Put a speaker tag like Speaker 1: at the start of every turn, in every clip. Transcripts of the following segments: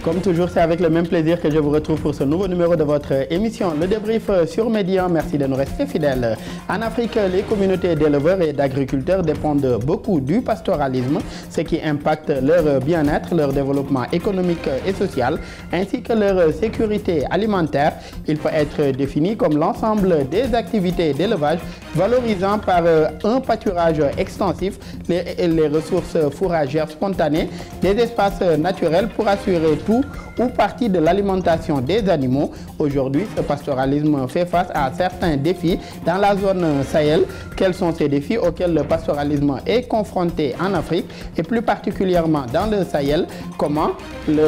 Speaker 1: Comme toujours, c'est avec le même plaisir que je vous retrouve pour ce nouveau numéro de votre émission, le débrief sur Média. Merci de nous rester fidèles. En Afrique, les communautés d'éleveurs et d'agriculteurs dépendent beaucoup du pastoralisme, ce qui impacte leur bien-être, leur développement économique et social, ainsi que leur sécurité alimentaire. Il peut être défini comme l'ensemble des activités d'élevage valorisant par un pâturage extensif les ressources fourragères spontanées, des espaces naturels pour assurer tout ou partie de l'alimentation des animaux. Aujourd'hui, ce pastoralisme fait face à certains défis dans la zone Sahel. Quels sont ces défis auxquels le pastoralisme est confronté en Afrique et plus particulièrement dans le Sahel? Comment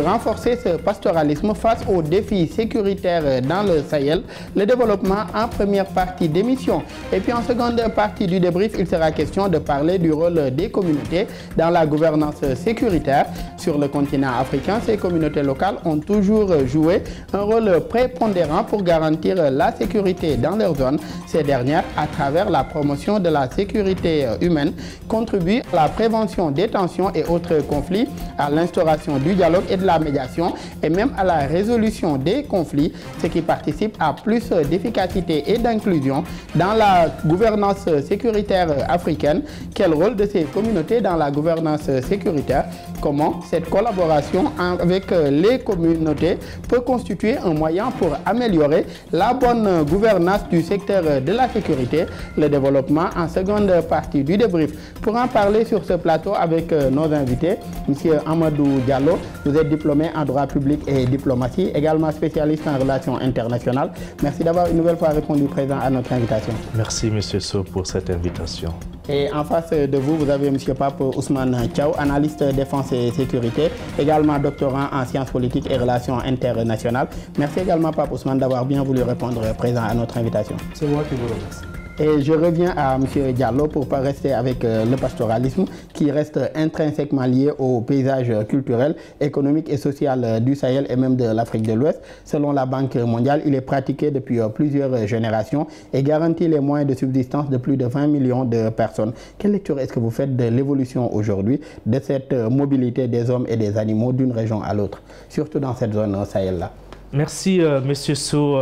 Speaker 1: renforcer ce pastoralisme face aux défis sécuritaires dans le Sahel? Le développement en première partie d'émission. Et puis en seconde partie du débrief, il sera question de parler du rôle des communautés dans la gouvernance sécuritaire. Sur le continent africain, ces communautés locales ont toujours joué un rôle prépondérant pour garantir la sécurité dans leur zone. Ces dernières, à travers la promotion de la sécurité humaine, contribuent à la prévention des tensions et autres conflits, à l'instauration du dialogue et de la médiation et même à la résolution des conflits, ce qui participe à plus d'efficacité et d'inclusion dans la gouvernance sécuritaire africaine. Quel rôle de ces communautés dans la gouvernance sécuritaire? Comment cette collaboration avec les communautés peut constituer un moyen pour améliorer la bonne gouvernance du secteur de la sécurité? Le développement en seconde partie du débrief. Pour en parler sur ce plateau avec nos invités, M. Amadou Diallo, vous êtes diplômé en droit public et diplomatie, également spécialiste en relations internationales. Merci d'avoir une nouvelle fois répondu présent à notre invitation.
Speaker 2: Merci M. Sow pour cette invitation.
Speaker 1: Et en face de vous, vous avez M. Pape Ousmane Thiaw, analyste défense et sécurité, également doctorant en sciences politiques et relations internationales. Merci également Pape Ousmane d'avoir bien voulu répondre présent à notre invitation.
Speaker 3: C'est moi qui vous remercie.
Speaker 1: Et je reviens à M. Diallo pour rester avec le pastoralisme qui reste intrinsèquement lié au paysage culturel, économique et social du Sahel et même de l'Afrique de l'Ouest. Selon la Banque mondiale, il est pratiqué depuis plusieurs générations et garantit les moyens de subsistance de plus de 20 millions de personnes. Quelle lecture est-ce que vous faites de l'évolution aujourd'hui de cette mobilité des hommes et des animaux d'une région à l'autre, surtout dans cette zone Sahel-là?
Speaker 2: Merci M. Sow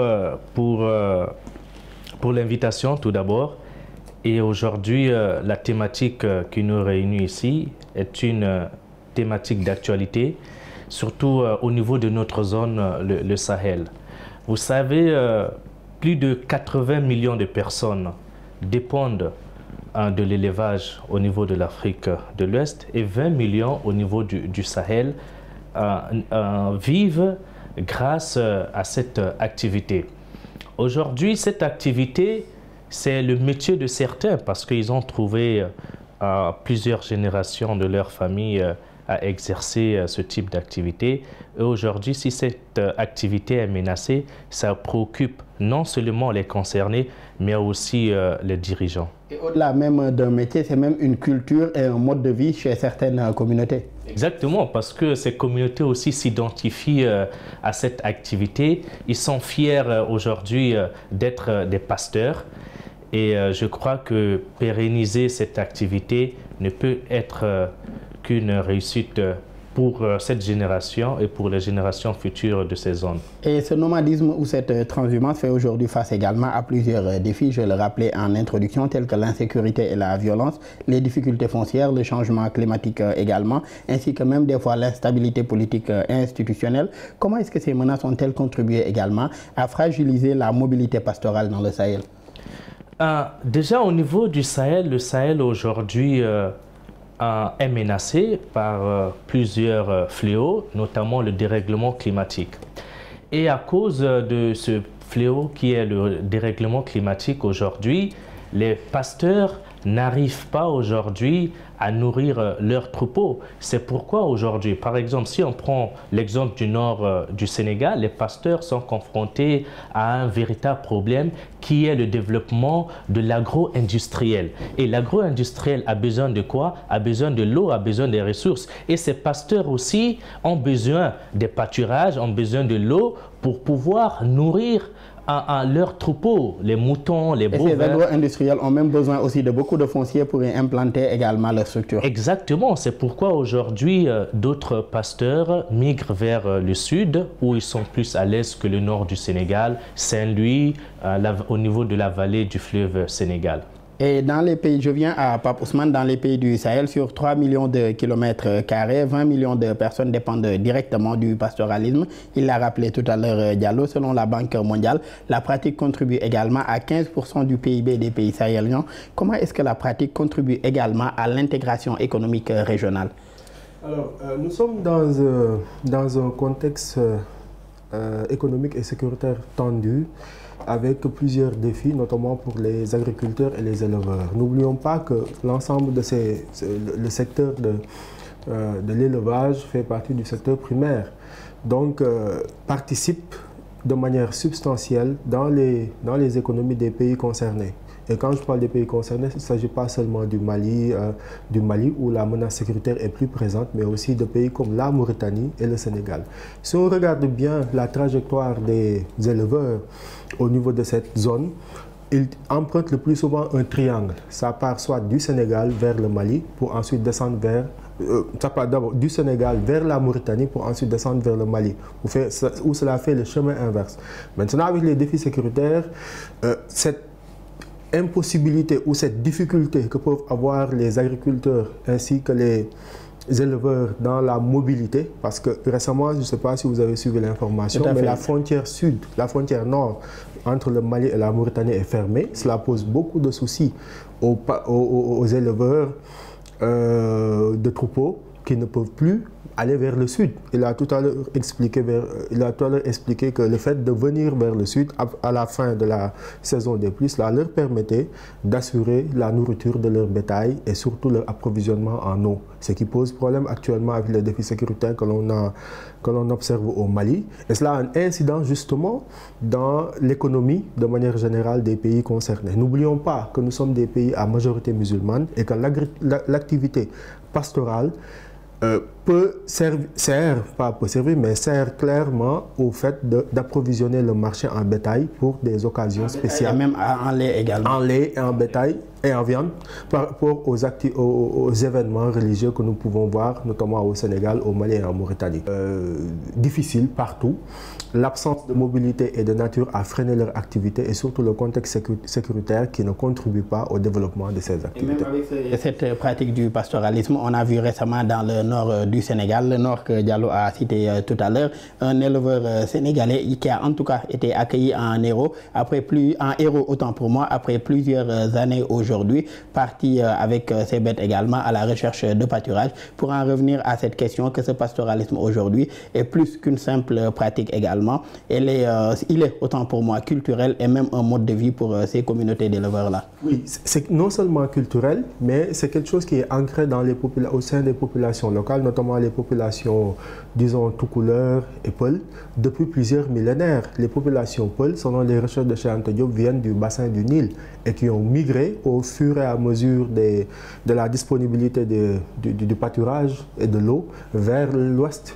Speaker 2: pour l'invitation tout d'abord. Et aujourd'hui, la thématique qui nous réunit ici est une thématique d'actualité, surtout au niveau de notre zone, le Sahel. Vous savez, plus de 80 millions de personnes dépendent de l'élevage au niveau de l'Afrique de l'Ouest et 20 millions au niveau du Sahel vivent grâce à cette activité. Aujourd'hui, cette activité, c'est le métier de certains parce qu'ils ont trouvé plusieurs générations de leur famille à exercer ce type d'activité. Et aujourd'hui, si cette activité est menacée, ça préoccupe non seulement les concernés, mais aussi les dirigeants.
Speaker 1: Et au-delà même d'un métier, c'est même une culture et un mode de vie chez certaines communautés.
Speaker 2: Exactement, parce que ces communautés aussi s'identifient à cette activité. Ils sont fiers aujourd'hui d'être des pasteurs. Et je crois que pérenniser cette activité ne peut être qu'une réussite pour cette génération et pour les générations futures de ces zones.
Speaker 1: Et ce nomadisme ou cette transhumance fait aujourd'hui face également à plusieurs défis, je le rappelais en introduction, tels que l'insécurité et la violence, les difficultés foncières, le changement climatique également, ainsi que même des fois l'instabilité politique et institutionnelle. Comment est-ce que ces menaces ont-elles contribué également à fragiliser la mobilité pastorale dans le Sahel?
Speaker 2: Déjà au niveau du Sahel, le Sahel aujourd'hui est menacé par plusieurs fléaux, notamment le dérèglement climatique. Et à cause de ce fléau qui est le dérèglement climatique aujourd'hui, les pasteurs n'arrivent pas aujourd'hui à nourrir leurs troupeaux. C'est pourquoi aujourd'hui, par exemple, si on prend l'exemple du nord du Sénégal, les pasteurs sont confrontés à un véritable problème qui est le développement de l'agro-industriel. Et l'agro-industriel a besoin de quoi? A besoin de l'eau, a besoin des ressources. Et ces pasteurs aussi ont besoin des pâturages, ont besoin de l'eau pour pouvoir nourrir leurs troupeaux, les moutons, les bovins.
Speaker 1: Et ces agro-industriels ont même besoin aussi de beaucoup de foncier pour y implanter également leur structure. Exactement,
Speaker 2: c'est pourquoi aujourd'hui d'autres pasteurs migrent vers le sud où ils sont plus à l'aise que le nord du Sénégal, Saint-Louis, au niveau de la vallée du fleuve Sénégal.
Speaker 1: Et dans les pays, je viens à Pape Ousmane, dans les pays du Sahel, sur 3 millions de kilomètres carrés, 20 millions de personnes dépendent directement du pastoralisme. Il l'a rappelé tout à l'heure, Diallo. Selon la Banque mondiale, la pratique contribue également à 15% du PIB des pays sahéliens. Comment est-ce que la pratique contribue également à l'intégration économique régionale?
Speaker 3: Alors, nous sommes dans un contexte économique et sécuritaire tendu, avec plusieurs défis, notamment pour les agriculteurs et les éleveurs. N'oublions pas que l'ensemble de le secteur de l'élevage fait partie du secteur primaire, donc participe de manière substantielle dans les économies des pays concernés. Et quand je parle des pays concernés, il ne s'agit pas seulement du Mali où la menace sécuritaire est plus présente, mais aussi de pays comme la Mauritanie et le Sénégal. Si on regarde bien la trajectoire des éleveurs au niveau de cette zone, ils empruntent le plus souvent un triangle. Ça part soit du Sénégal vers le Mali pour ensuite descendre vers... ça part d'abord du Sénégal vers la Mauritanie pour ensuite descendre vers le Mali, où cela fait le chemin inverse. Maintenant, avec les défis sécuritaires, cette impossibilité ou cette difficulté que peuvent avoir les agriculteurs ainsi que les éleveurs dans la mobilité, parce que récemment, je ne sais pas si vous avez suivi l'information, mais la frontière sud, la frontière nord entre le Mali et la Mauritanie est fermée. Cela pose beaucoup de soucis aux éleveurs de troupeaux qui ne peuvent plus aller vers le sud. Il a tout à l'heure expliqué que le fait de venir vers le sud à la fin de la saison des pluies, cela leur permettait d'assurer la nourriture de leur bétail et surtout leur approvisionnement en eau. Ce qui pose problème actuellement avec les défis sécuritaires que l'on observe au Mali. Et cela a un incident justement dans l'économie de manière générale des pays concernés. N'oublions pas que nous sommes des pays à majorité musulmane et que l'activité pastorale sert clairement au fait d'approvisionner le marché en bétail pour des occasions spéciales.
Speaker 1: Et même en lait également.
Speaker 3: En lait et en bétail et en viande par rapport aux événements religieux que nous pouvons voir, notamment au Sénégal, au Mali et en Mauritanie. Difficile partout. L'absence de mobilité est de nature à freiner leur activité et surtout le contexte sécuritaire qui ne contribue pas au développement de ces activités.
Speaker 1: Et même avec cette pratique du pastoralisme, on a vu récemment dans le nord du Sénégal, le nord que Diallo a cité tout à l'heure, un éleveur sénégalais qui a en tout cas été accueilli en héros, autant pour moi, après plusieurs années aujourd'hui, parti avec ses bêtes également à la recherche de pâturage. Pour en revenir à cette question, que ce pastoralisme aujourd'hui est plus qu'une simple pratique également. Il est autant pour moi culturel et même un mode de vie pour ces communautés d'éleveurs-là.
Speaker 3: Oui, c'est non seulement culturel, mais c'est quelque chose qui est ancré au sein des populations locales, notamment les populations, disons, tout couleur et Peul, depuis plusieurs millénaires. Les populations Peul, selon les recherches de Cheikh Anta Diop, viennent du bassin du Nil et qui ont migré au fur et à mesure de la disponibilité du pâturage et de l'eau vers l'ouest,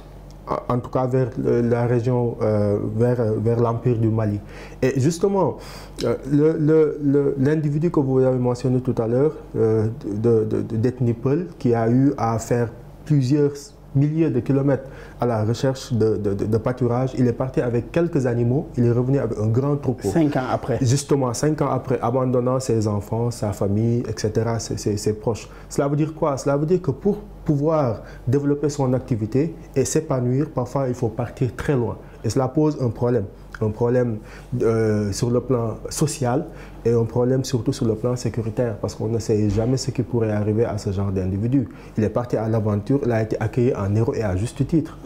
Speaker 3: en tout cas vers la région, vers l'Empire du Mali. Et justement, l'individu que vous avez mentionné tout à l'heure, d'ethnie Peul, qui a eu à faire plusieurs milliers de kilomètres à la recherche de pâturage, il est parti avec quelques animaux, il est revenu avec un grand troupeau.
Speaker 1: 5 ans après.
Speaker 3: Justement, 5 ans après, abandonnant ses enfants, sa famille, etc., ses proches. Cela veut dire quoi? Cela veut dire que pour pouvoir développer son activité et s'épanouir, parfois il faut partir très loin. Et cela pose un problème sur le plan social et un problème surtout sur le plan sécuritaire, parce qu'on ne sait jamais ce qui pourrait arriver à ce genre d'individu. Il est parti à l'aventure, il a été accueilli en héros et à juste titre.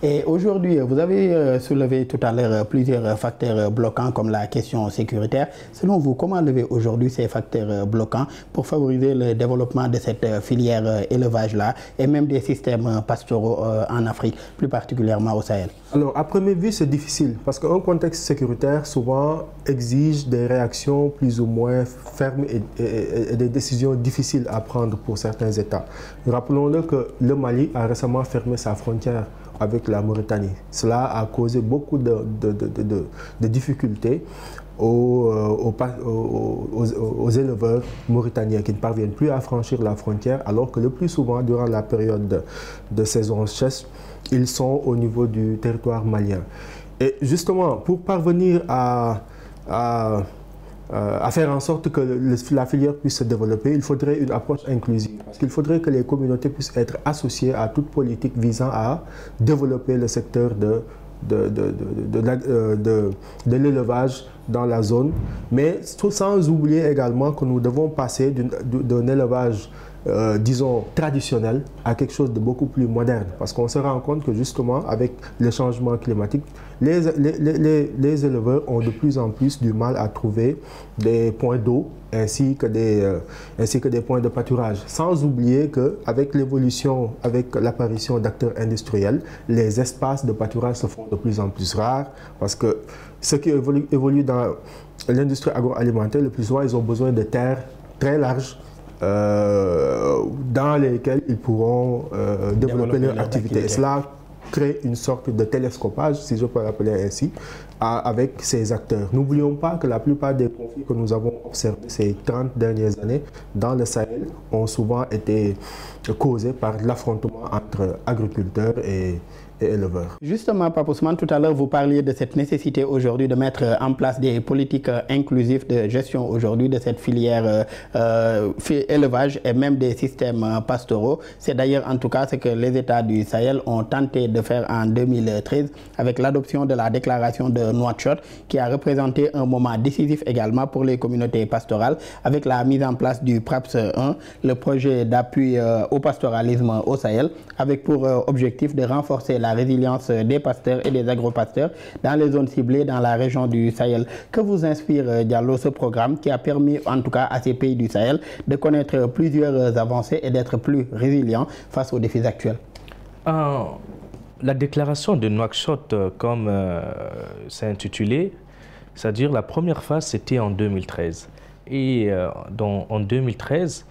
Speaker 1: Et aujourd'hui, vous avez soulevé tout à l'heure plusieurs facteurs bloquants comme la question sécuritaire. Selon vous, comment lever aujourd'hui ces facteurs bloquants pour favoriser le développement de cette filière élevage-là et même des systèmes pastoraux en Afrique, plus particulièrement au Sahel?
Speaker 3: Alors, à première vue, c'est difficile parce qu'un contexte sécuritaire souvent exige des réactions plus ou moins fermes et des décisions difficiles à prendre pour certains États. Rappelons-le que le Mali a récemment fermé sa frontière avec la Mauritanie. Cela a causé beaucoup de difficultés aux éleveurs mauritaniens qui ne parviennent plus à franchir la frontière, alors que le plus souvent, durant la période de saison sèche, ils sont au niveau du territoire malien. Et justement, pour parvenir à faire en sorte que la filière puisse se développer, il faudrait une approche inclusive. Parce qu'il faudrait que les communautés puissent être associées à toute politique visant à développer le secteur de l'élevage dans la zone, mais sans oublier également que nous devons passer d'un élevage disons, traditionnel à quelque chose de beaucoup plus moderne. Parce qu'on se rend compte que justement, avec le changement climatique, les éleveurs ont de plus en plus du mal à trouver des points d'eau ainsi que des points de pâturage. Sans oublier qu'avec l'évolution, avec l'apparition d'acteurs industriels, les espaces de pâturage se font de plus en plus rares parce que ceux qui évoluent dans l'industrie agroalimentaire, le plus souvent, ils ont besoin de terres très larges dans lesquels ils pourront développer leur activité. Et cela crée une sorte de télescopage, si je peux l'appeler ainsi, avec ces acteurs. N'oublions pas que la plupart des conflits que nous avons observés ces 30 dernières années dans le Sahel ont souvent été causés par l'affrontement entre agriculteurs et éleveurs.
Speaker 1: Justement, Pape Ousmane, tout à l'heure, vous parliez de cette nécessité aujourd'hui de mettre en place des politiques inclusives de gestion aujourd'hui de cette filière élevage et même des systèmes pastoraux. C'est d'ailleurs en tout cas ce que les États du Sahel ont tenté de faire en 2013 avec l'adoption de la déclaration de Nouakchott qui a représenté un moment décisif également pour les communautés pastorales avec la mise en place du PRAPS 1, le projet d'appui au pastoralisme au Sahel, avec pour objectif de renforcer la résilience des pasteurs et des agropasteurs dans les zones ciblées dans la région du Sahel. Que vous inspire, Diallo, ce programme qui a permis en tout cas à ces pays du Sahel de connaître plusieurs avancées et d'être plus résilients face aux défis actuels?
Speaker 2: La déclaration de Nouakchott, comme c'est intitulé, c'est-à-dire la première phase, c'était en 2013. Et en 2013,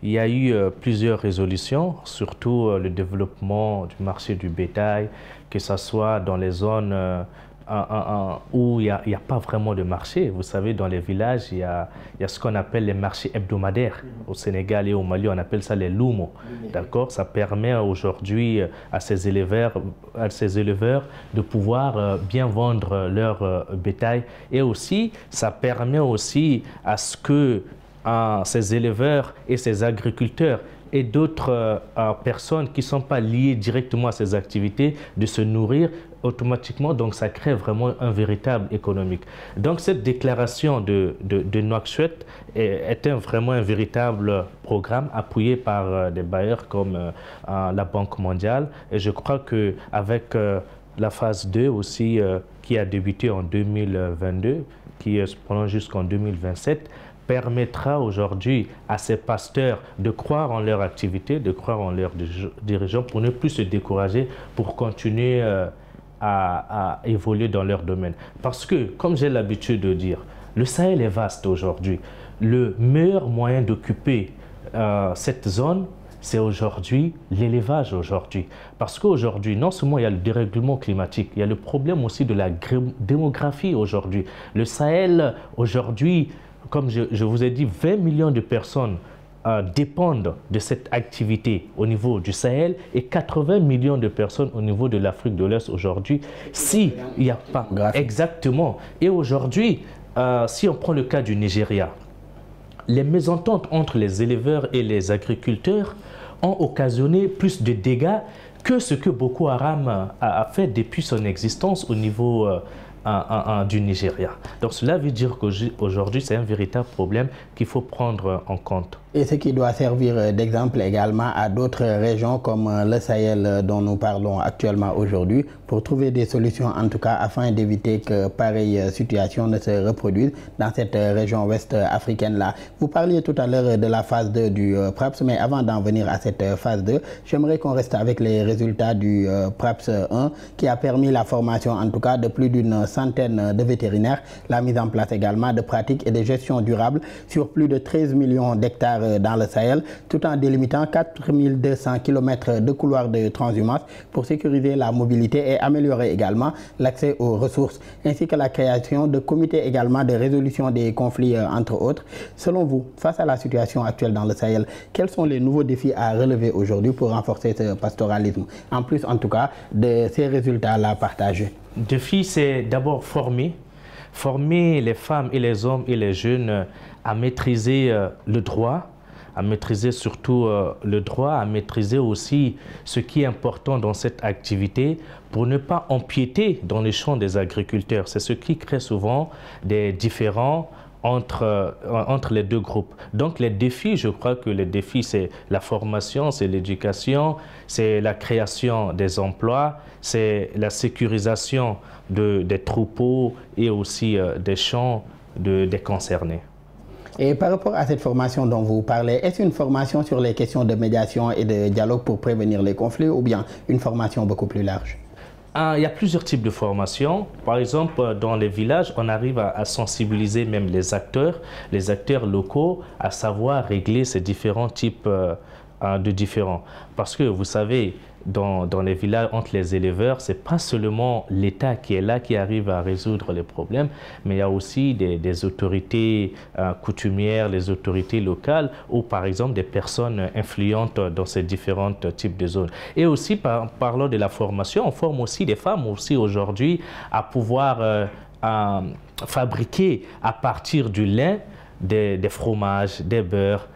Speaker 2: il y a eu plusieurs résolutions, surtout le développement du marché du bétail, que ce soit dans les zones où il n'y a pas vraiment de marché. Vous savez, dans les villages, il y a ce qu'on appelle les marchés hebdomadaires. Au Sénégal et au Mali, on appelle ça les lumo. D'accord? Ça permet aujourd'hui à ces éleveurs de pouvoir bien vendre leur bétail. Et aussi, ça permet aussi à ce que ces éleveurs et ces agriculteurs et d'autres personnes qui ne sont pas liées directement à ces activités de se nourrir automatiquement. Donc ça crée vraiment un véritable économique. Donc cette déclaration de Nouakchott est vraiment un véritable programme appuyé par des bailleurs comme la Banque mondiale. Et je crois qu'avec la phase 2 aussi qui a débuté en 2022, qui se prolonge jusqu'en 2027, permettra aujourd'hui à ces pasteurs de croire en leur activité, de croire en leurs dirigeants pour ne plus se décourager, pour continuer à évoluer dans leur domaine. Parce que, comme j'ai l'habitude de dire, le Sahel est vaste aujourd'hui. Le meilleur moyen d'occuper cette zone, c'est aujourd'hui l'élevage aujourd'hui. Parce qu'aujourd'hui, non seulement il y a le dérèglement climatique, il y a le problème aussi de la démographie aujourd'hui. Le Sahel aujourd'hui, comme je vous ai dit, 20 millions de personnes dépendent de cette activité au niveau du Sahel et 80 millions de personnes au niveau de l'Afrique de l'Est aujourd'hui. S'il n'y a pas... Exactement. Et aujourd'hui, si on prend le cas du Nigeria, les mésententes entre les éleveurs et les agriculteurs ont occasionné plus de dégâts que ce que Boko Haram a fait depuis son existence au niveau du Nigeria. Donc cela veut dire qu'aujourd'hui, c'est un véritable problème qu'il faut prendre en compte.
Speaker 1: Et ce qui doit servir d'exemple également à d'autres régions comme le Sahel dont nous parlons actuellement aujourd'hui pour trouver des solutions en tout cas afin d'éviter que pareille situation ne se reproduise dans cette région ouest africaine-là. Vous parliez tout à l'heure de la phase 2 du PRAPS, mais avant d'en venir à cette phase 2, j'aimerais qu'on reste avec les résultats du PRAPS 1 qui a permis la formation en tout cas de plus d'une centaine de vétérinaires, la mise en place également de pratiques et de gestion durable sur plus de 13 millions d'hectares dans le Sahel, tout en délimitant 4200 km de couloirs de transhumance pour sécuriser la mobilité et améliorer également l'accès aux ressources, ainsi que la création de comités également de résolution des conflits entre autres. Selon vous, face à la situation actuelle dans le Sahel, quels sont les nouveaux défis à relever aujourd'hui pour renforcer ce pastoralisme, en plus en tout cas de ces résultats-là partagés?
Speaker 2: Le défi, c'est d'abord former les femmes et les hommes et les jeunes à maîtriser le droit, à maîtriser surtout le droit, à maîtriser aussi ce qui est important dans cette activité pour ne pas empiéter dans les champs des agriculteurs. C'est ce qui crée souvent des différends entre les deux groupes. Donc les défis, je crois que les défis, c'est la formation, c'est l'éducation, c'est la création des emplois, c'est la sécurisation des troupeaux et aussi des champs des concernés.
Speaker 1: Et par rapport à cette formation dont vous parlez, est-ce une formation sur les questions de médiation et de dialogue pour prévenir les conflits ou bien une formation beaucoup plus large?
Speaker 2: Il y a plusieurs types de formations. Par exemple, dans les villages, on arrive à sensibiliser même les acteurs locaux à savoir régler ces différents types de différends. Parce que vous savez, dans les villages, entre les éleveurs, ce n'est pas seulement l'État qui est là, qui arrive à résoudre les problèmes, mais il y a aussi des autorités coutumières, les autorités locales, ou par exemple des personnes influentes dans ces différents types de zones. Et aussi, parlant de la formation, on forme aussi des femmes aussi aujourd'hui à pouvoir fabriquer à partir du lait des fromages, des beurres.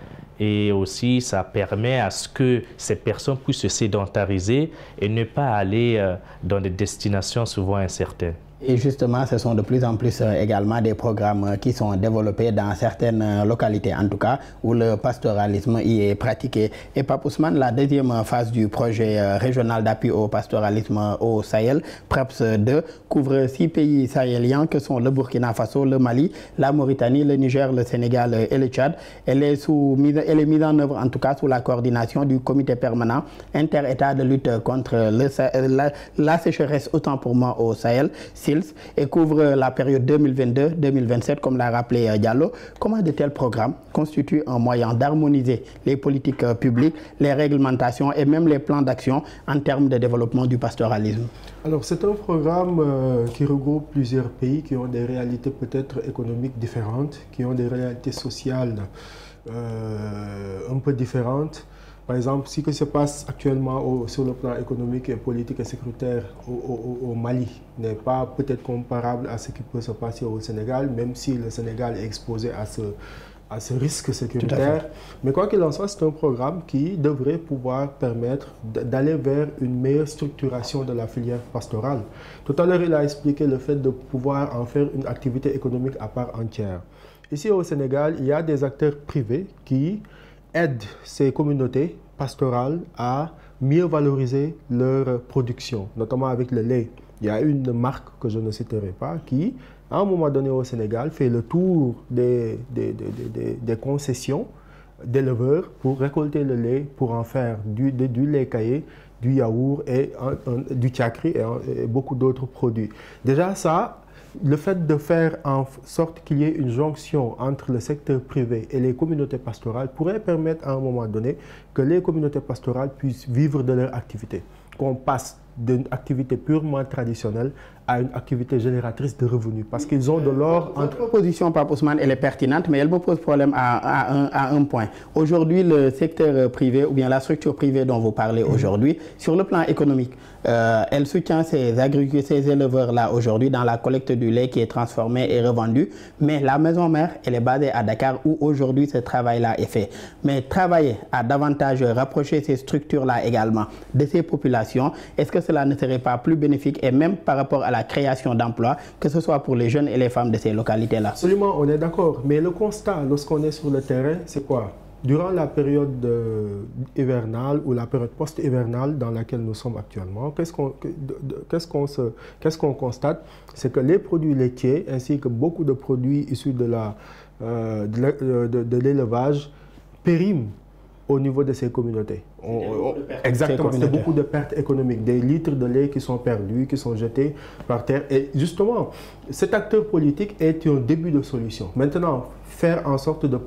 Speaker 2: Et aussi, ça permet à ce que ces personnes puissent se sédentariser et ne pas aller dans des destinations souvent incertaines.
Speaker 1: Et justement, ce sont de plus en plus également des programmes qui sont développés dans certaines localités, en tout cas, où le pastoralisme y est pratiqué. Et Pape Ousmane, la deuxième phase du projet régional d'appui au pastoralisme au Sahel, PRAPS 2, couvre 6 pays sahéliens que sont le Burkina Faso, le Mali, la Mauritanie, le Niger, le Sénégal et le Tchad. Elle est mise en œuvre, en tout cas, sous la coordination du comité permanent inter-État de lutte contre la sécheresse, autant pour moi, au Sahel, et couvre la période 2022-2027, comme l'a rappelé Diallo. Comment de tels programmes constituent un moyen d'harmoniser les politiques publiques, les réglementations et même les plans d'action en termes de développement du pastoralisme?
Speaker 3: Alors, c'est un programme qui regroupe plusieurs pays qui ont des réalités peut-être économiques différentes, qui ont des réalités sociales un peu différentes. Par exemple, ce qui se passe actuellement sur le plan économique, et politique et sécuritaire au Mali n'est pas peut-être comparable à ce qui peut se passer au Sénégal, même si le Sénégal est exposé à ce risque sécuritaire. Mais quoi qu'il en soit, c'est un programme qui devrait pouvoir permettre d'aller vers une meilleure structuration de la filière pastorale. Tout à l'heure, il a expliqué le fait de pouvoir en faire une activité économique à part entière. Ici au Sénégal, il y a des acteurs privés qui aide ces communautés pastorales à mieux valoriser leur production, notamment avec le lait. Il y a une marque que je ne citerai pas qui, à un moment donné au Sénégal, fait le tour des concessions d'éleveurs pour récolter le lait, pour en faire du lait caillé, du yaourt, et du tchakri et beaucoup d'autres produits. Déjà ça, le fait de faire en sorte qu'il y ait une jonction entre le secteur privé et les communautés pastorales pourrait permettre à un moment donné que les communautés pastorales puissent vivre de leur activité, qu'on passe d'une activité purement traditionnelle à une activité génératrice de revenus, parce qu'ils ont de l'or.
Speaker 1: Votre proposition, Pape Ousmane, elle est pertinente, mais elle me pose problème à un point. Aujourd'hui, le secteur privé, ou bien la structure privée dont vous parlez aujourd'hui, sur le plan économique, elle soutient ces éleveurs-là aujourd'hui dans la collecte du lait qui est transformé et revendu, mais la maison mère, elle est basée à Dakar, où aujourd'hui ce travail-là est fait. Mais travailler à davantage rapprocher ces structures-là également de ces populations, est-ce que cela ne serait pas plus bénéfique, et même par rapport à la la création d'emplois, que ce soit pour les jeunes et les femmes de ces localités-là.
Speaker 3: Absolument, on est d'accord. Mais le constat, lorsqu'on est sur le terrain, c'est quoi? Durant la période hivernale ou la période post-hivernale dans laquelle nous sommes actuellement, qu'est-ce qu'on constate? C'est que les produits laitiers ainsi que beaucoup de produits issus de l'élevage périment au niveau de ces communautés. Exactement, c'est beaucoup de pertes économiques, des litres de lait qui sont perdus, qui sont jetés par terre. Et justement, cet acteur politique est un début de solution. Maintenant, faire en sorte de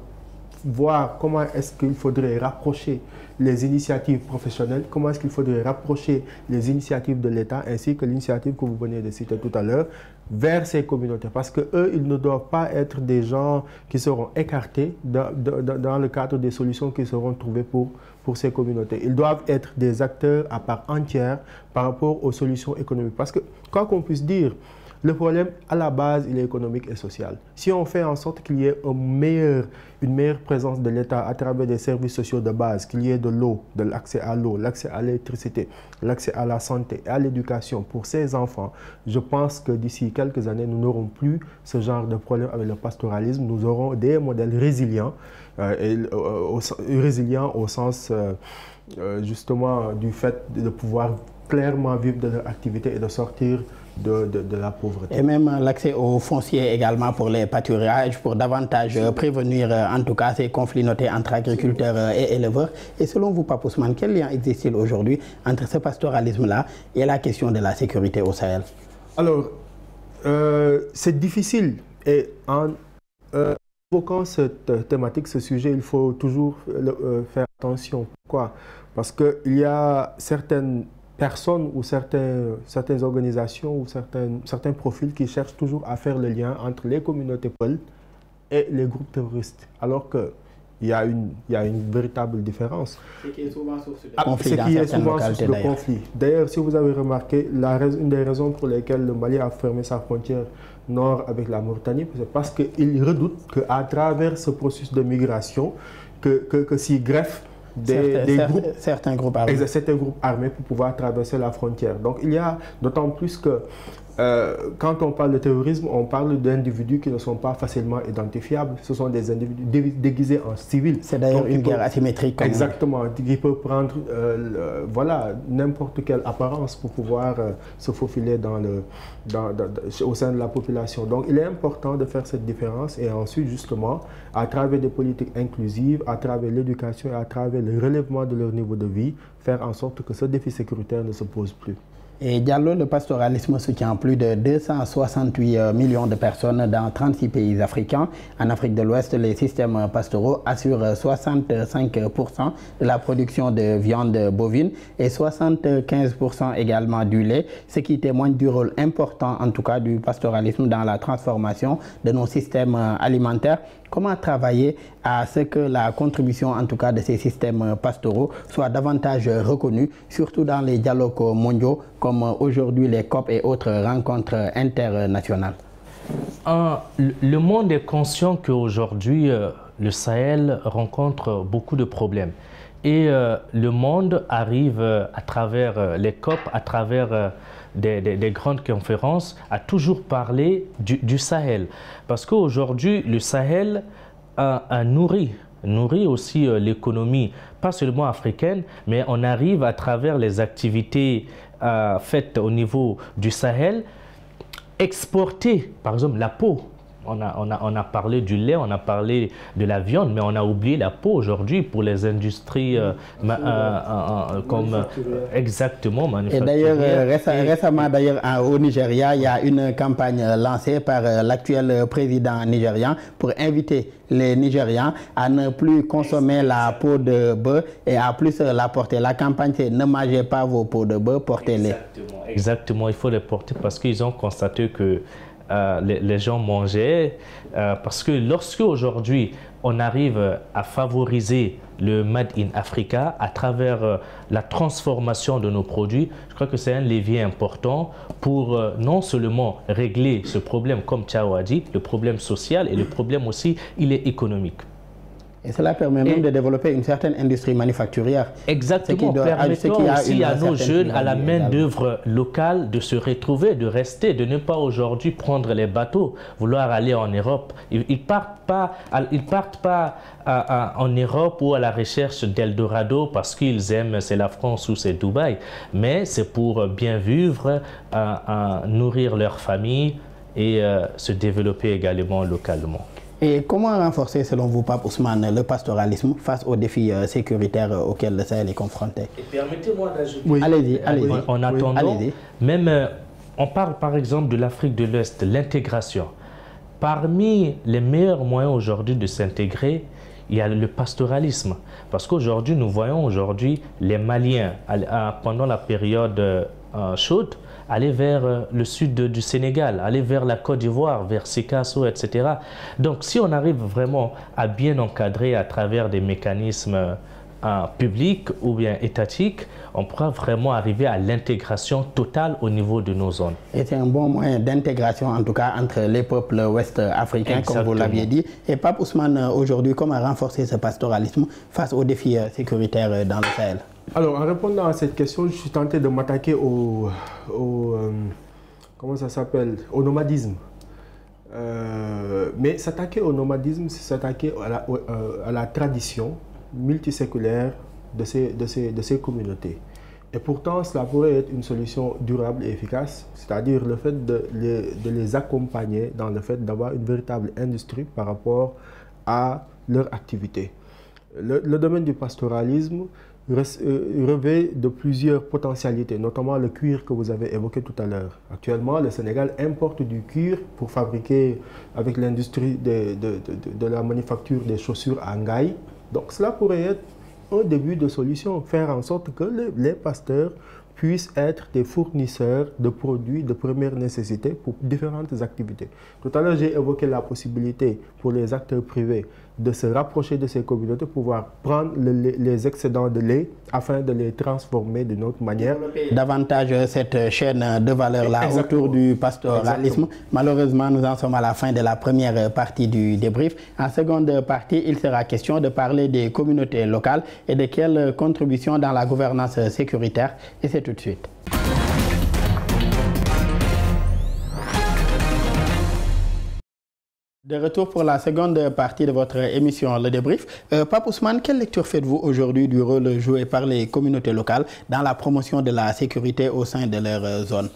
Speaker 3: voir comment est-ce qu'il faudrait rapprocher les initiatives professionnelles, comment est-ce qu'il faudrait rapprocher les initiatives de l'État ainsi que l'initiative que vous venez de citer tout à l'heure vers ces communautés. Parce qu'eux, ils ne doivent pas être des gens qui seront écartés dans le cadre des solutions qui seront trouvées pour ces communautés. Ils doivent être des acteurs à part entière par rapport aux solutions économiques. Parce que, quoi qu'on puisse dire, le problème, à la base, il est économique et social. Si on fait en sorte qu'il y ait une meilleure présence de l'État à travers des services sociaux de base, qu'il y ait de l'eau, de l'accès à l'eau, l'accès à l'électricité, l'accès à la santé et à l'éducation pour ces enfants, je pense que d'ici quelques années, nous n'aurons plus ce genre de problème avec le pastoralisme. Nous aurons des modèles résilients, résilients au sens justement du fait de pouvoir clairement vivre de leur activité et de sortir de la pauvreté.
Speaker 1: Et même l'accès aux fonciers également pour les pâturages, pour davantage prévenir en tout cas ces conflits notés entre agriculteurs et éleveurs. Et selon vous, Pape Ousmane, quel lien existe-t-il aujourd'hui entre ce pastoralisme-là et la question de la sécurité au Sahel?
Speaker 3: Alors, c'est difficile et en évoquant cette thématique, ce sujet, il faut toujours faire attention. Pourquoi? Parce qu'il y a certaines personnes ou certaines organisations ou certains profils qui cherchent toujours à faire le lien entre les communautés peules et les groupes terroristes, alors qu'il y a une véritable différence.
Speaker 1: Ce qui est souvent source de
Speaker 3: conflit. D'ailleurs, si vous avez remarqué, une des raisons pour lesquelles le Mali a fermé sa frontière nord avec la Mauritanie, c'est parce qu'il redoute qu'à travers ce processus de migration, que s'y greffe certains groupes armés pour pouvoir traverser la frontière. Donc il y a d'autant plus que quand on parle de terrorisme, on parle d'individus qui ne sont pas facilement identifiables. Ce sont des individus déguisés en civils.
Speaker 1: C'est d'ailleurs une guerre asymétrique.
Speaker 3: Exactement, qui peut prendre n'importe quelle apparence pour pouvoir se faufiler au sein de la population. Donc il est important de faire cette différence et ensuite justement, à travers des politiques inclusives, à travers l'éducation et à travers le relèvement de leur niveau de vie, faire en sorte que ce défi sécuritaire ne se pose plus.
Speaker 1: Et Diallo, le pastoralisme soutient plus de 268 millions de personnes dans 36 pays africains. En Afrique de l'Ouest, les systèmes pastoraux assurent 65% de la production de viande bovine et 75% également du lait, ce qui témoigne du rôle important, en tout cas, du pastoralisme dans la transformation de nos systèmes alimentaires. Comment travailler à ce que la contribution, en tout cas, de ces systèmes pastoraux soit davantage reconnue, surtout dans les dialogues mondiaux, comme aujourd'hui les COP et autres rencontres internationales?
Speaker 2: Le monde est conscient qu'aujourd'hui, le Sahel rencontre beaucoup de problèmes. Et le monde arrive à travers les COP, à travers des grandes conférences, à toujours parler du Sahel. Parce qu'aujourd'hui, le Sahel nourrit aussi l'économie, pas seulement africaine, mais on arrive à travers les activités faites au niveau du Sahel, exporter, par exemple, la peau. On a parlé du lait, on a parlé de la viande, mais on a oublié la peau aujourd'hui pour les industries comme exactement
Speaker 1: Et
Speaker 2: manufacturières.
Speaker 1: d'ailleurs, récemment au Nigeria, il y a une campagne lancée par l'actuel président nigérian pour inviter les Nigérians à ne plus consommer la peau de bœuf et à plus la porter. La campagne, c'est « Ne mangez pas vos peaux de bœuf, portez-les ».
Speaker 2: Exactement, il faut les porter parce qu'ils ont constaté que les gens mangeaient, parce que lorsque aujourd'hui on arrive à favoriser le Made in Africa à travers la transformation de nos produits, je crois que c'est un levier important pour non seulement régler ce problème, comme Thiaw a dit, le problème social et le problème aussi, il est économique.
Speaker 1: Et cela permet même de développer une certaine industrie manufacturière.
Speaker 2: Exactement, permettant aussi à nos jeunes, à la main-d'œuvre locale de se retrouver, de rester, de ne pas aujourd'hui prendre les bateaux, vouloir aller en Europe. Ils partent pas en Europe ou à la recherche d'Eldorado parce qu'ils aiment, c'est la France ou c'est Dubaï, mais c'est pour bien vivre, nourrir leur famille et se développer également localement.
Speaker 1: Et comment renforcer, selon vous, Pape Ousmane, le pastoralisme face aux défis sécuritaires auxquels le Sahel est confronté?
Speaker 2: Permettez-moi d'ajouter.
Speaker 1: Oui. Allez-y.
Speaker 2: En attendant, même on parle par exemple de l'Afrique de l'Ouest, l'intégration. Parmi les meilleurs moyens aujourd'hui de s'intégrer, il y a le pastoralisme. Parce qu'aujourd'hui, nous voyons les Maliens, pendant la période chaude, aller vers le sud du Sénégal, aller vers la Côte d'Ivoire, vers Sikasso, etc. Donc, si on arrive vraiment à bien encadrer à travers des mécanismes publics ou bien étatiques, on pourra vraiment arriver à l'intégration totale au niveau de nos zones.
Speaker 1: Et c'est un bon moyen d'intégration, en tout cas, entre les peuples ouest-africains, comme vous l'aviez dit. Et Pape Ousmane, aujourd'hui, comment renforcer ce pastoralisme face aux défis sécuritaires dans le Sahel?
Speaker 3: Alors, en répondant à cette question, je suis tenté de m'attaquer comment ça s'appelle, au nomadisme. Mais s'attaquer au nomadisme, c'est s'attaquer à la tradition multiséculaire de ces communautés. Et pourtant, cela pourrait être une solution durable et efficace, c'est-à-dire le fait de les accompagner dans le fait d'avoir une véritable industrie par rapport à leur activité. Le domaine du pastoralisme revêt de plusieurs potentialités, notamment le cuir que vous avez évoqué tout à l'heure. Actuellement, le Sénégal importe du cuir pour fabriquer avec l'industrie de la manufacture des chaussures à Ngaï. Donc cela pourrait être un début de solution, faire en sorte que les pasteurs puissent être des fournisseurs de produits de première nécessité pour différentes activités. Tout à l'heure, j'ai évoqué la possibilité pour les acteurs privés de se rapprocher de ces communautés, pouvoir prendre les excédents de lait afin de les transformer d'une autre manière.
Speaker 1: Davantage cette chaîne de valeur-là autour du pastoralisme. Malheureusement, nous en sommes à la fin de la première partie du débrief. En seconde partie, il sera question de parler des communautés locales et de quelle contribution dans la gouvernance sécuritaire. Et c'est tout de suite. De retour pour la seconde partie de votre émission Le Débrief. Pape Ousmane, quelle lecture faites-vous aujourd'hui du rôle joué par les communautés locales dans la promotion de la sécurité au sein de leur zone?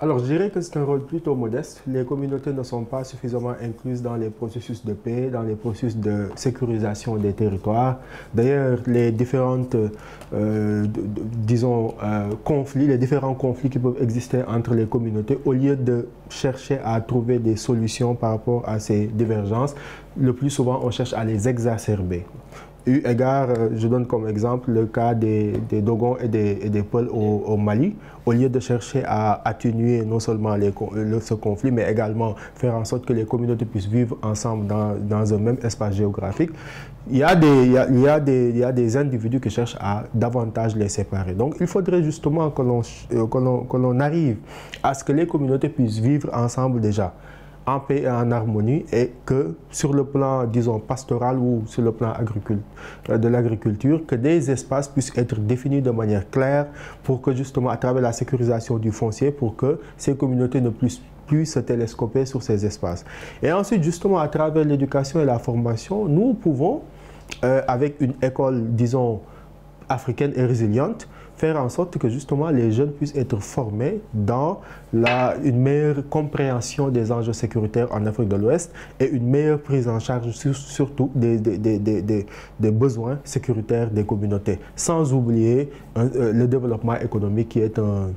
Speaker 3: Alors, je dirais que c'est un rôle plutôt modeste. Les communautés ne sont pas suffisamment incluses dans les processus de paix, dans les processus de sécurisation des territoires. D'ailleurs, les différentes, conflits, les différents conflits qui peuvent exister entre les communautés, au lieu de chercher à trouver des solutions par rapport à ces divergences, le plus souvent, on cherche à les exacerber. Eu égard, je donne comme exemple le cas des Dogons et des Peuls au Mali. Au lieu de chercher à atténuer non seulement ce conflit, mais également faire en sorte que les communautés puissent vivre ensemble dans un même espace géographique, il y a des individus qui cherchent à davantage les séparer. Donc il faudrait justement que l'on arrive à ce que les communautés puissent vivre ensemble déjà, en paix et en harmonie, et que sur le plan, disons, pastoral ou sur le plan de l'agriculture, que des espaces puissent être définis de manière claire pour que justement, à travers la sécurisation du foncier, pour que ces communautés ne puissent plus se télescoper sur ces espaces. Et ensuite, justement, à travers l'éducation et la formation, nous pouvons, avec une école, disons, africaine et résiliente, faire en sorte que justement les jeunes puissent être formés dans une meilleure compréhension des enjeux sécuritaires en Afrique de l'Ouest et une meilleure prise en charge surtout des besoins sécuritaires des communautés, sans oublier le développement économique qui est un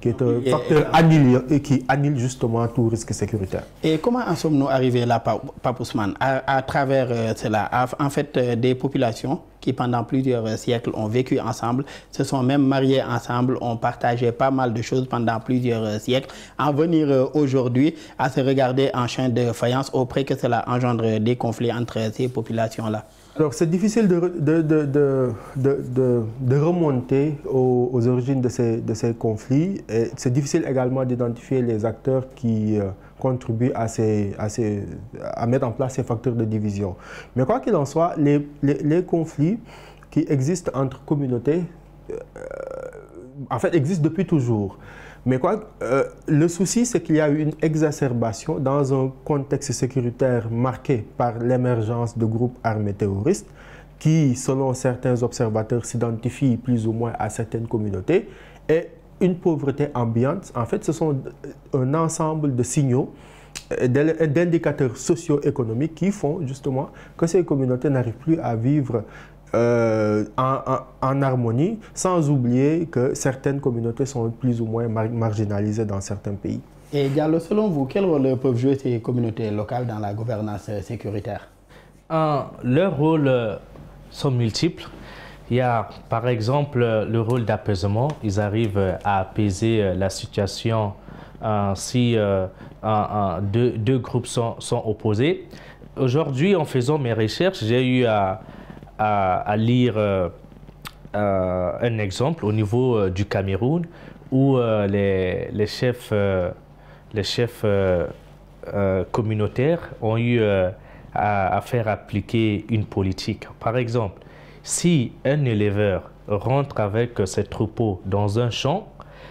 Speaker 3: facteur qui annule justement tout risque sécuritaire.
Speaker 1: Et comment en sommes-nous arrivés là, Pape Ousmane, à travers cela? En fait, des populations qui pendant plusieurs siècles ont vécu ensemble, se sont même mariés ensemble, ont partagé pas mal de choses pendant plusieurs siècles, en venir aujourd'hui à se regarder en chien de faïence au près que cela engendre des conflits entre ces populations-là?
Speaker 3: Alors, c'est difficile de remonter aux origines de ces conflits. Et c'est difficile également d'identifier les acteurs qui contribuent à mettre en place ces facteurs de division. Mais quoi qu'il en soit, les conflits qui existent entre communautés, en fait, existent depuis toujours. Mais le souci, c'est qu'il y a eu une exacerbation dans un contexte sécuritaire marqué par l'émergence de groupes armés terroristes qui, selon certains observateurs, s'identifient plus ou moins à certaines communautés, et une pauvreté ambiante. En fait, ce sont un ensemble de signaux, d'indicateurs socio-économiques qui font justement que ces communautés n'arrivent plus à vivre en harmonie, sans oublier que certaines communautés sont plus ou moins marginalisées dans certains pays.
Speaker 1: Et Diallo, selon vous, quel rôle peuvent jouer ces communautés locales dans la gouvernance sécuritaire?
Speaker 2: Leurs rôles sont multiples. Il y a par exemple le rôle d'apaisement. Ils arrivent à apaiser la situation si deux groupes sont opposés. Aujourd'hui, en faisant mes recherches, j'ai eu à lire un exemple au niveau du Cameroun où les chefs communautaires ont eu à faire appliquer une politique. Par exemple, si un éleveur rentre avec ses troupeaux dans un champ,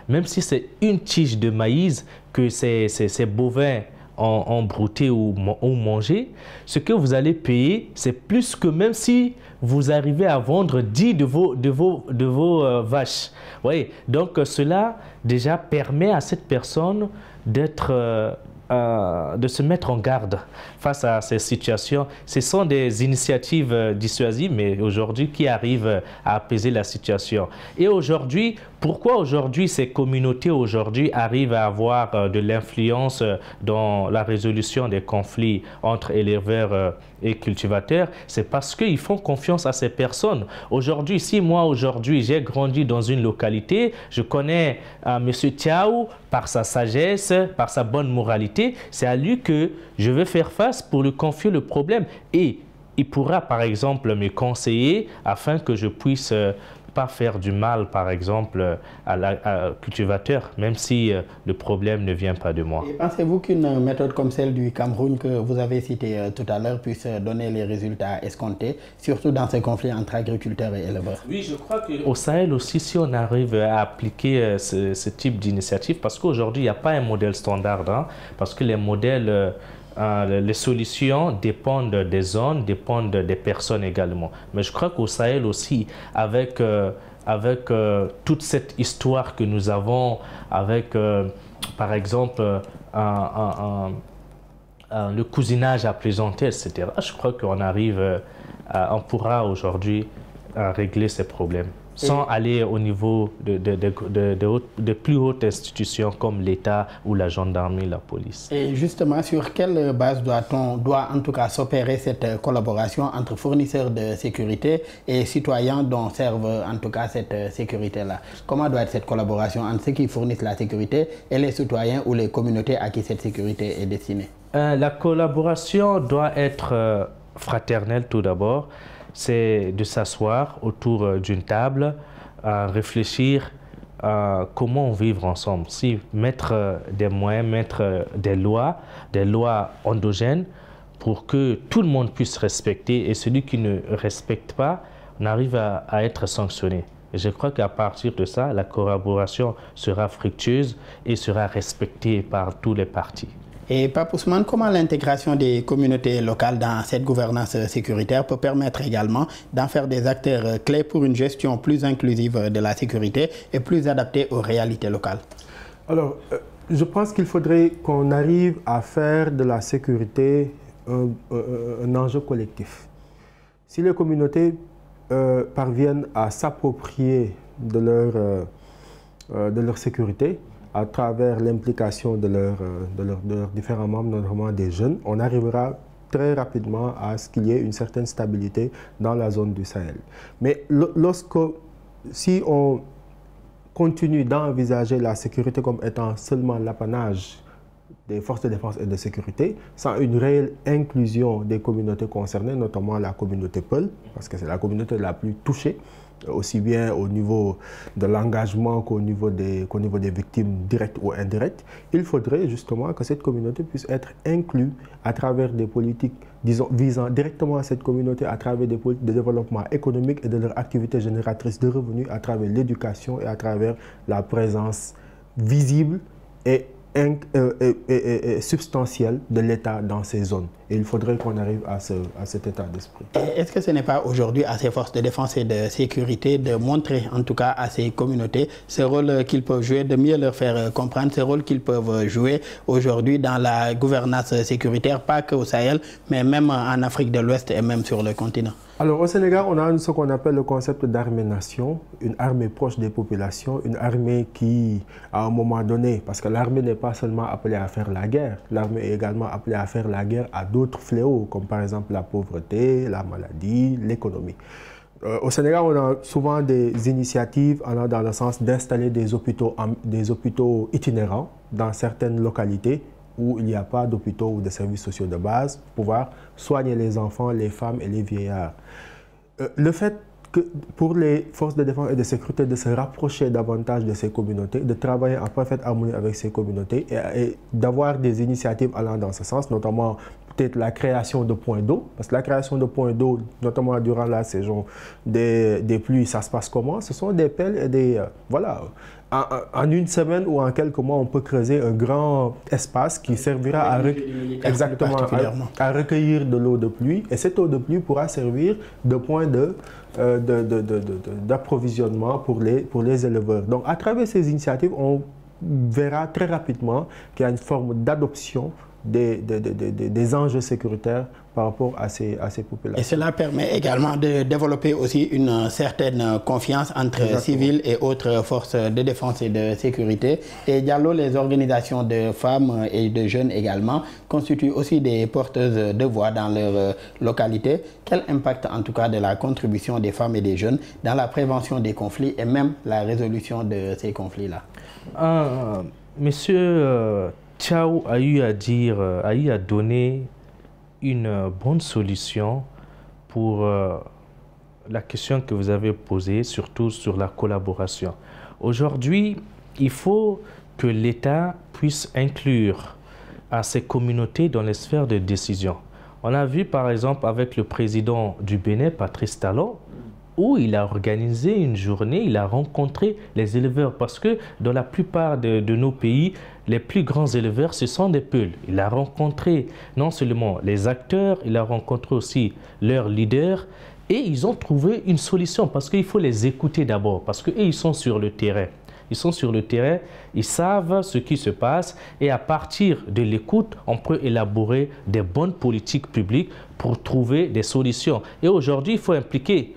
Speaker 2: même si c'est une tige de maïs que ces bovins ont brouté ou mangé, ce que vous allez payer, c'est plus que même si vous arrivez à vendre 10 de vos vaches. Oui, donc cela déjà permet à cette personne de se mettre en garde face à ces situations. Ce sont des initiatives dissuasives, mais aujourd'hui qui arrivent à apaiser la situation. Et aujourd'hui, pourquoi aujourd'hui ces communautés aujourd'hui arrivent à avoir de l'influence dans la résolution des conflits entre éleveurs et cultivateurs? C'est parce qu'ils font confiance à ces personnes. Aujourd'hui, si moi aujourd'hui j'ai grandi dans une localité, je connais M. Tiaou par sa sagesse, par sa bonne moralité, c'est à lui que je vais faire face pour lui confier le problème. Et il pourra par exemple me conseiller afin que je puisse pas faire du mal, par exemple, à cultivateur, même si le problème ne vient pas de moi.
Speaker 1: Et pensez-vous qu'une méthode comme celle du Cameroun que vous avez citée tout à l'heure puisse donner les résultats escomptés, surtout dans ces conflits entre agriculteurs et éleveurs?
Speaker 2: Oui, je crois qu'au Sahel aussi, si on arrive à appliquer ce type d'initiative, parce qu'aujourd'hui, il n'y a pas un modèle standard, hein, parce que les modèles... les solutions dépendent des zones, dépendent des personnes également. Mais je crois qu'au Sahel aussi, avec toute cette histoire que nous avons, avec par exemple le cousinage à plaisanter, etc., je crois qu'on on pourra aujourd'hui régler ces problèmes sans aller au niveau de plus hautes institutions comme l'État ou la gendarmerie, la police.
Speaker 1: Et justement, sur quelle base doit en tout cas s'opérer cette collaboration entre fournisseurs de sécurité et citoyens dont servent en tout cas cette sécurité-là? Comment doit être cette collaboration entre ceux qui fournissent la sécurité et les citoyens ou les communautés à qui cette sécurité est destinée? La collaboration doit être fraternelle tout d'abord. C'est de s'asseoir autour d'une table, réfléchir à comment vivre ensemble. Si mettre des moyens, mettre des lois endogènes pour que tout le monde puisse respecter et celui qui ne respecte pas, on arrive à être sanctionné. Et je crois qu'à partir de ça, la collaboration sera fructueuse et sera respectée par tous les partis. Et Pape Ousmane, comment l'intégration des communautés locales dans cette gouvernance sécuritaire peut permettre également d'en faire des acteurs clés pour une gestion plus inclusive de la sécurité et plus adaptée aux réalités locales? Alors, je pense qu'il faudrait qu'on arrive à faire de la sécurité un enjeu collectif. Si les communautés parviennent à s'approprier de leur sécurité, à travers l'implication de leurs différents membres, notamment des jeunes, on arrivera très rapidement à ce qu'il y ait une certaine stabilité dans la zone du Sahel. Mais si on continue d'envisager la sécurité comme étant seulement l'apanage
Speaker 3: des forces de défense et de sécurité, sans une réelle inclusion des communautés concernées, notamment la communauté Peul, parce que c'est la communauté la plus touchée, aussi bien au niveau de l'engagement qu'au niveau des victimes directes ou indirectes. Il faudrait justement que cette communauté puisse être inclue à travers des politiques, disons, visant directement à cette communauté, à travers des politiques de développement économique et de leurs activités génératrices de revenus, à travers l'éducation et à travers la présence visible et substantielle de l'État dans ces zones. Et il faudrait qu'on arrive à cet état d'esprit.
Speaker 1: Est-ce que ce n'est pas aujourd'hui à ces forces de défense et de sécurité de montrer, en tout cas à ces communautés, ce rôle qu'ils peuvent jouer, de mieux leur faire comprendre ce rôle qu'ils peuvent jouer aujourd'hui dans la gouvernance sécuritaire, pas qu'au Sahel, mais même en Afrique de l'Ouest et même sur le continent?
Speaker 3: Alors au Sénégal, on a ce qu'on appelle le concept d'armée-nation, une armée proche des populations, une armée qui, à un moment donné, parce que l'armée n'est pas seulement appelée à faire la guerre, l'armée est également appelée à faire la guerre à d'autres fléaux, comme par exemple la pauvreté, la maladie, l'économie. Au Sénégal, on a souvent des initiatives allant dans le sens d'installer des hôpitaux itinérants dans certaines localités, où il n'y a pas d'hôpitaux ou de services sociaux de base, pour pouvoir soigner les enfants, les femmes et les vieillards. Le fait que pour les forces de défense et de sécurité de se rapprocher davantage de ces communautés, de travailler en parfaite harmonie avec ces communautés et d'avoir des initiatives allant dans ce sens, notamment peut-être la création de points d'eau, parce que la création de points d'eau, notamment durant la saison des pluies, ça se passe comment? Ce sont des pelles et des... voilà. En une semaine ou en quelques mois, on peut creuser un grand espace qui servira à recueillir de l'eau de pluie. Et cette eau de pluie pourra servir de point d'approvisionnement pour les éleveurs. Donc, à travers ces initiatives, on verra très rapidement qu'il y a une forme d'adoption des enjeux sécuritaires par rapport à ces populations.
Speaker 1: Et cela permet également de développer aussi une certaine confiance entre civils et autres forces de défense et de sécurité. Et Diallo, les organisations de femmes et de jeunes également constituent aussi des porteuses de voix dans leur localité. Quel impact en tout cas de la contribution des femmes et des jeunes dans la prévention des conflits et même la résolution de ces conflits-là?
Speaker 2: Monsieur Thiaw a eu à donner une bonne solution pour la question que vous avez posée, surtout sur la collaboration. Aujourd'hui, il faut que l'État puisse inclure à ces communautés dans les sphères de décision. On a vu par exemple avec le président du Bénin, Patrice Talon, où il a organisé une journée, il a rencontré les éleveurs, parce que dans la plupart de nos pays, les plus grands éleveurs, ce sont des Peuls. Il a rencontré non seulement les acteurs, il a rencontré aussi leurs leaders, et ils ont trouvé une solution, parce qu'il faut les écouter d'abord, parce qu'ils sont sur le terrain. Ils sont sur le terrain, ils savent ce qui se passe, et à partir de l'écoute, on peut élaborer des bonnes politiques publiques pour trouver des solutions. Et aujourd'hui, il faut impliquer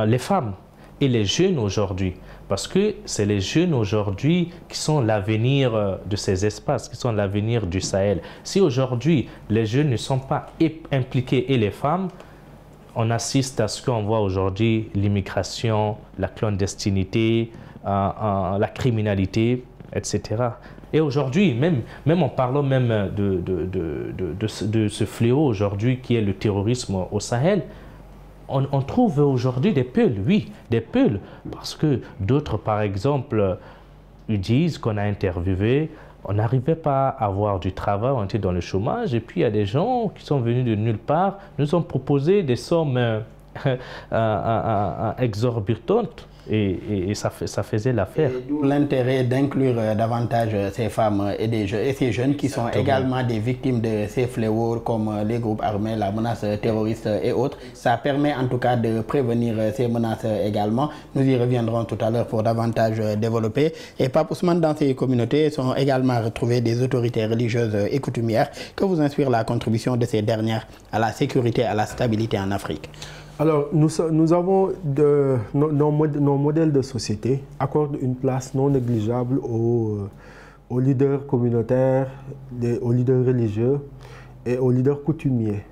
Speaker 2: les femmes et les jeunes aujourd'hui, parce que c'est les jeunes aujourd'hui qui sont l'avenir de ces espaces, qui sont l'avenir du Sahel. Si aujourd'hui les jeunes ne sont pas impliqués et les femmes, on assiste à ce qu'on voit aujourd'hui, l'immigration, la clandestinité, la criminalité, etc. Et aujourd'hui, même en parlant même de ce fléau aujourd'hui qui est le terrorisme au Sahel, on trouve aujourd'hui des Peuls, oui, des Peuls, parce que d'autres, par exemple, disent qu'on a interviewé, on n'arrivait pas à avoir du travail, on était dans le chômage, et puis il y a des gens qui sont venus de nulle part, nous ont proposé des sommes exorbitantes. Et ça faisait l'affaire.
Speaker 1: L'intérêt d'inclure davantage ces femmes et ces jeunes qui sont également des victimes de ces fléaux comme les groupes armés, la menace terroriste et autres. Ça permet en tout cas de prévenir ces menaces également. Nous y reviendrons tout à l'heure pour davantage développer. Et Pape Ousmane, dans ces communautés sont également retrouvées des autorités religieuses et coutumières. Que vous inspire la contribution de ces dernières à la sécurité et à la stabilité en Afrique?
Speaker 3: Alors, nous avons nos modèles de société accordent une place non négligeable aux leaders communautaires, aux leaders religieux et aux leaders coutumiers.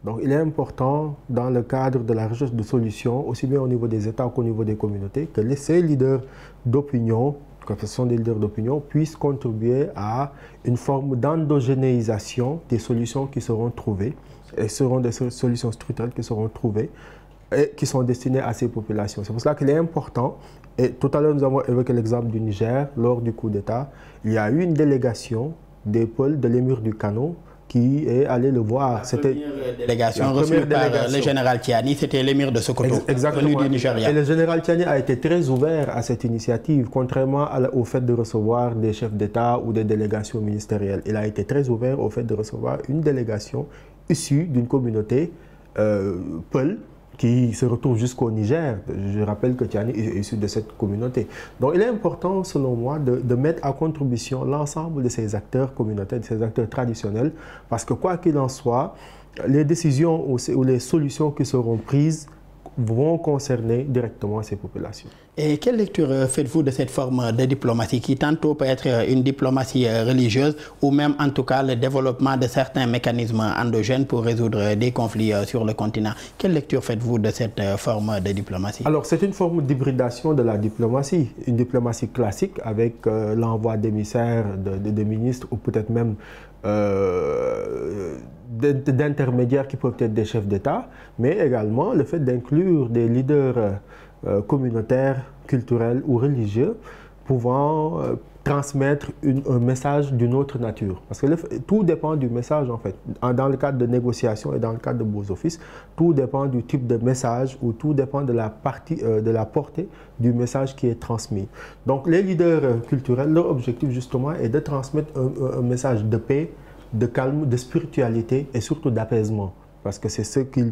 Speaker 3: Donc, il est important, dans le cadre de la recherche de solutions, aussi bien au niveau des États qu'au niveau des communautés, que ces leaders d'opinion que ce sont des leaders d'opinion, puissent contribuer à une forme d'endogénéisation des solutions qui seront trouvées, et seront des solutions structurelles qui seront trouvées et qui sont destinées à ces populations. C'est pour cela qu'il est important, et tout à l'heure nous avons évoqué l'exemple du Niger, lors du coup d'État, il y a eu une délégation des Peuls de l'émir du Kano qui est allé le voir.
Speaker 1: C'était la délégation reçue par le général Tiani, c'était l'émir de Sokoto, venu du Nigeria.
Speaker 3: Et le général Tiani a été très ouvert à cette initiative, contrairement au fait de recevoir des chefs d'État ou des délégations ministérielles. Il a été très ouvert au fait de recevoir une délégation issue d'une communauté Peul, qui se retrouve jusqu'au Niger. Je rappelle que Tiani est issu de cette communauté. Donc il est important, selon moi, de mettre à contribution l'ensemble de ces acteurs communautaires, de ces acteurs traditionnels, parce que quoi qu'il en soit, les décisions ou les solutions qui seront prises vont concerner directement ces populations.
Speaker 1: Et quelle lecture faites-vous de cette forme de diplomatie qui tantôt peut être une diplomatie religieuse ou même en tout cas le développement de certains mécanismes endogènes pour résoudre des conflits sur le continent? Quelle lecture faites-vous de cette forme de diplomatie?
Speaker 3: Alors c'est une forme d'hybridation de la diplomatie, une diplomatie classique avec l'envoi d'émissaires, de ministres ou peut-être même d'intermédiaires qui peuvent être des chefs d'État, mais également le fait d'inclure des leaders communautaires, culturels ou religieux pouvant transmettre un message d'une autre nature. Parce que tout dépend du message en fait. Dans le cadre de négociations et dans le cadre de beaux offices, tout dépend du type de message ou tout dépend de la portée du message qui est transmis. Donc les leaders culturels, leur objectif justement est de transmettre un message de paix, de calme, de spiritualité et surtout d'apaisement. Parce que c'est ce qu'ils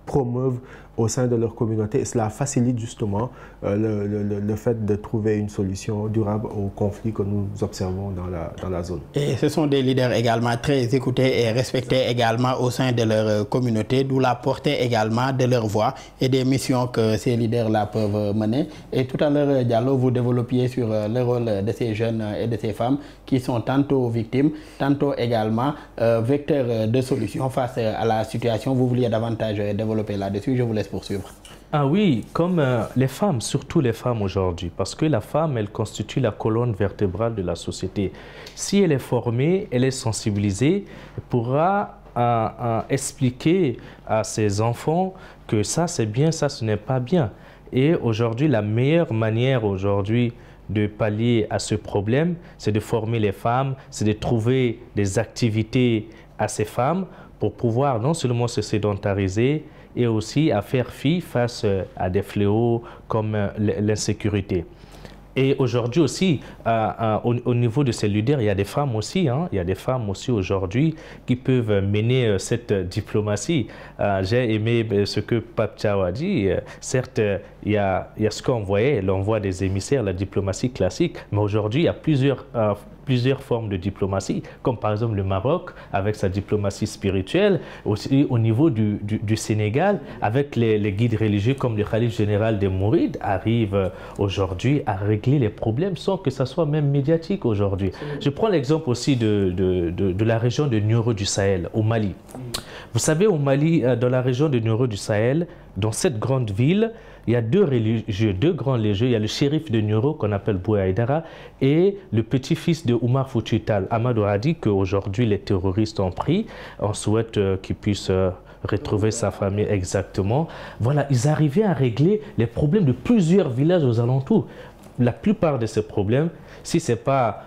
Speaker 3: promeuvent au sein de leur communauté et cela facilite justement le fait de trouver une solution durable aux conflits que nous observons dans la zone.
Speaker 1: Et ce sont des leaders également très écoutés et respectés également au sein de leur communauté, d'où la portée également de leur voix et des missions que ces leaders-là peuvent mener. Et tout à l'heure, Diallo, vous développiez sur le rôle de ces jeunes et de ces femmes qui sont tantôt victimes, tantôt également vecteurs de solutions face à la situation. Vous vouliez davantage développer là-dessus, je vous laisse poursuivre.
Speaker 2: Ah oui, comme les femmes, surtout les femmes aujourd'hui, parce que la femme, elle constitue la colonne vertébrale de la société. Si elle est formée, elle est sensibilisée, elle pourra expliquer à ses enfants que ça c'est bien, ça ce n'est pas bien. Et aujourd'hui, la meilleure manière aujourd'hui de pallier à ce problème, c'est de former les femmes, c'est de trouver des activités à ces femmes pour pouvoir non seulement se sédentariser, et aussi à faire fi face à des fléaux comme l'insécurité. Et aujourd'hui aussi, au niveau de ces leaders, il y a des femmes aussi, il y a des femmes aussi aujourd'hui qui peuvent mener cette diplomatie. J'ai aimé ce que Pape Thiaw a dit. Certes, il y a ce qu'on voyait, l'envoi des émissaires, la diplomatie classique, mais aujourd'hui, il y a plusieurs formes de diplomatie, comme par exemple le Maroc avec sa diplomatie spirituelle, aussi au niveau du Sénégal avec les guides religieux comme le Khalife général des Mourides arrivent aujourd'hui à régler les problèmes sans que ça soit même médiatique aujourd'hui. Je prends l'exemple aussi de la région de Nioro du Sahel, au Mali. Vous savez, au Mali, dans la région de Nioro du Sahel, dans cette grande ville, il y a deux grands religieux. Il y a le shérif de Nioro qu'on appelle Bouya Aïdara et le petit-fils de Oumar Foutiyou Tall. Amadou a dit qu'aujourd'hui les terroristes ont pris. On souhaite qu'il puisse retrouver sa famille exactement. Voilà, ils arrivaient à régler les problèmes de plusieurs villages aux alentours. La plupart de ces problèmes, si ce n'est pas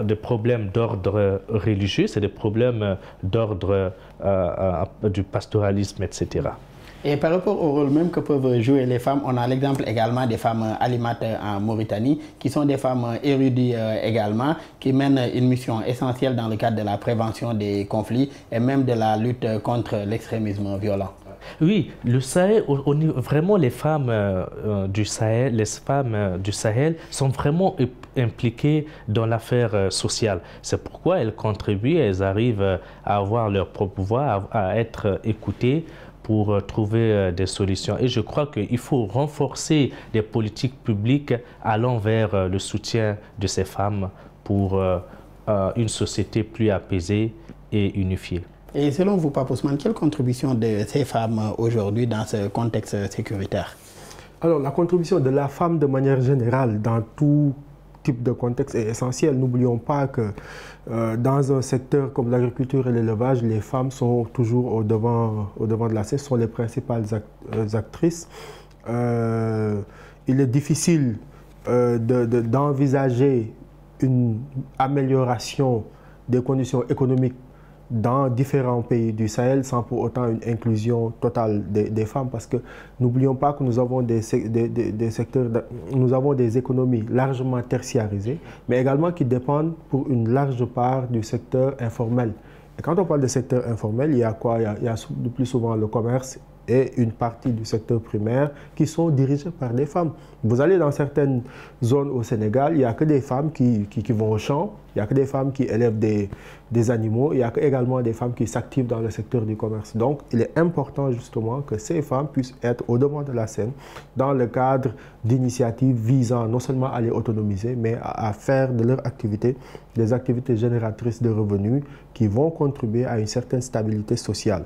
Speaker 2: des problèmes d'ordre religieux, c'est des problèmes d'ordre du pastoralisme, etc.
Speaker 1: Et par rapport au rôle même que peuvent jouer les femmes, on a l'exemple également des femmes alimates en Mauritanie, qui sont des femmes érudites également, qui mènent une mission essentielle dans le cadre de la prévention des conflits et même de la lutte contre l'extrémisme violent.
Speaker 2: Oui, le Sahel, vraiment les femmes du Sahel sont vraiment impliquées dans l'affaire sociale. C'est pourquoi elles contribuent, elles arrivent à avoir leur propre voix, à être écoutées pour trouver des solutions. Et je crois qu'il faut renforcer les politiques publiques allant vers le soutien de ces femmes pour une société plus apaisée et unifiée.
Speaker 1: Et selon vous, Pape Ousmane, quelle contribution de ces femmes aujourd'hui dans ce contexte sécuritaire?
Speaker 3: Alors, la contribution de la femme de manière générale dans tout type de contexte est essentiel. N'oublions pas que dans un secteur comme l'agriculture et l'élevage, les femmes sont toujours au devant de la scène, sont les principales actrices. Il est difficile d'envisager une amélioration des conditions économiques dans différents pays du Sahel sans pour autant une inclusion totale des femmes, parce que n'oublions pas que nous avons des secteurs, nous avons des économies largement tertiarisées, mais également qui dépendent pour une large part du secteur informel. Et quand on parle de secteur informel, il y a quoi? Il y a le plus souvent le commerce et une partie du secteur primaire qui sont dirigés par des femmes. Vous allez dans certaines zones au Sénégal, il n'y a que des femmes qui vont au champ, il n'y a que des femmes qui élèvent des animaux, il y a également des femmes qui s'activent dans le secteur du commerce. Donc, il est important justement que ces femmes puissent être au devant de la scène dans le cadre d'initiatives visant non seulement à les autonomiser, mais à faire de leur activité des activités génératrices de revenus qui vont contribuer à une certaine stabilité sociale.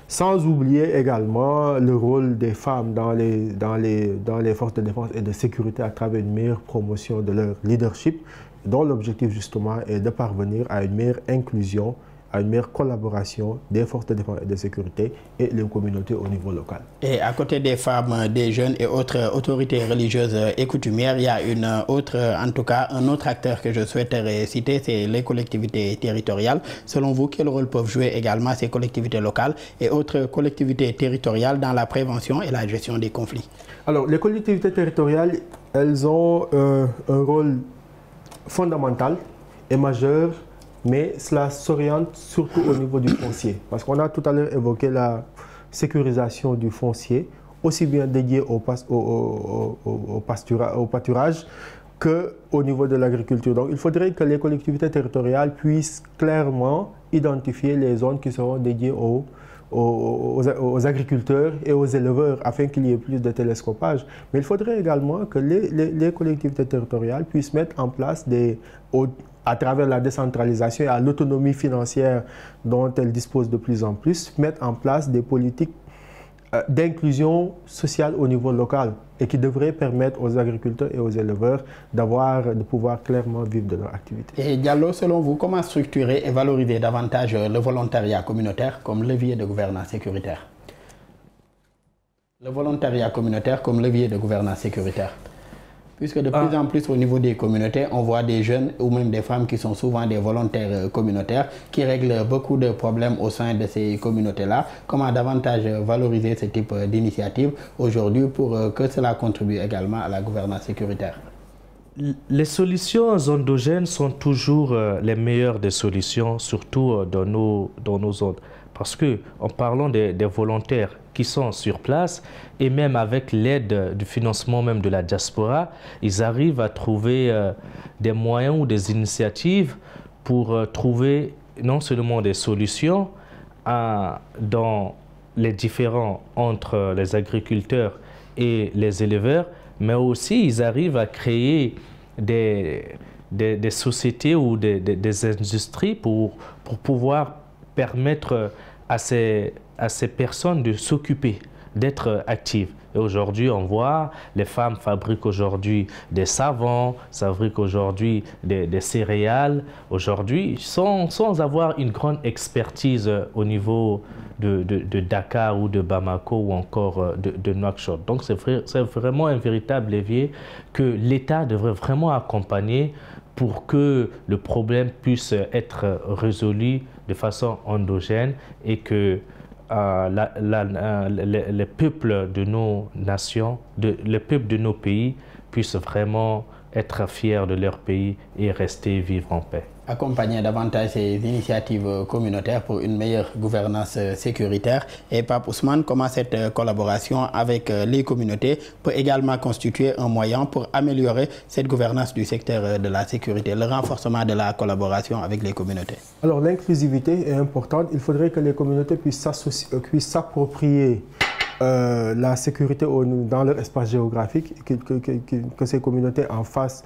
Speaker 3: Sans oublier également le rôle des femmes dans les forces de défense et de sécurité à travers une meilleure promotion de leur leadership, dont l'objectif justement est de parvenir à une meilleure inclusion, à une meilleure collaboration des forces de défense et de sécurité et les communautés au niveau local.
Speaker 1: Et à côté des femmes, des jeunes et autres autorités religieuses et coutumières, il y a en tout cas un autre acteur que je souhaiterais citer, c'est les collectivités territoriales. Selon vous, quel rôle peuvent jouer également ces collectivités locales et autres collectivités territoriales dans la prévention et la gestion des conflits? Alors, les collectivités territoriales, elles ont un rôle fondamental et majeur, mais cela s'oriente surtout au niveau du foncier. Parce qu'on a tout à l'heure évoqué la sécurisation du foncier, aussi bien dédié au pâturage qu'au niveau de l'agriculture. Donc il faudrait que les collectivités territoriales puissent clairement identifier les zones qui seront dédiées aux agriculteurs et aux éleveurs afin qu'il y ait plus de télescopage. Mais il faudrait également que les collectivités territoriales puissent mettre en place à travers la décentralisation et à l'autonomie financière dont elles disposent de plus en plus, mettre en place des politiques d'inclusion sociale au niveau local et qui devraient permettre aux agriculteurs et aux éleveurs de pouvoir clairement vivre de leur activité. Et Diallo, selon vous, comment structurer et valoriser davantage le volontariat communautaire comme levier de gouvernance sécuritaire? Le volontariat communautaire comme levier de gouvernance sécuritaire. Puisque de plus en plus au niveau des communautés, on voit des jeunes ou même des femmes qui sont souvent des volontaires communautaires qui règlent beaucoup de problèmes au sein de ces communautés-là. Comment davantage valoriser ce type d'initiative aujourd'hui pour que cela contribue également à la gouvernance sécuritaire?
Speaker 2: Les solutions endogènes sont toujours les meilleures des solutions, surtout dans nos zones. Parce que, en parlant des volontaires qui sont sur place, et même avec l'aide du financement même de la diaspora, ils arrivent à trouver des moyens ou des initiatives pour trouver non seulement des solutions dans les différends entre les agriculteurs et les éleveurs, mais aussi ils arrivent à créer des sociétés ou des industries pour pouvoir permettre à ces personnes de s'occuper, d'être actives. Et aujourd'hui, on voit, les femmes fabriquent aujourd'hui des savons, fabriquent aujourd'hui des céréales, aujourd'hui, sans avoir une grande expertise au niveau de Dakar ou de Bamako ou encore de Nouakchott. Donc c'est vraiment un véritable levier que l'État devrait vraiment accompagner pour que le problème puisse être résolu de façon endogène et que les peuples de nos nations, les peuples de nos pays puissent vraiment être fiers de leur pays et rester vivre en paix. Accompagner davantage ces initiatives communautaires pour une meilleure gouvernance sécuritaire. Et Pape Ousmane, comment cette collaboration avec les communautés peut également constituer un moyen pour améliorer cette gouvernance du secteur de la sécurité, le renforcement de la collaboration avec les communautés? Alors l'inclusivité est importante. Il faudrait que les communautés puissent s'approprier la sécurité dans leur espace géographique, que ces communautés en face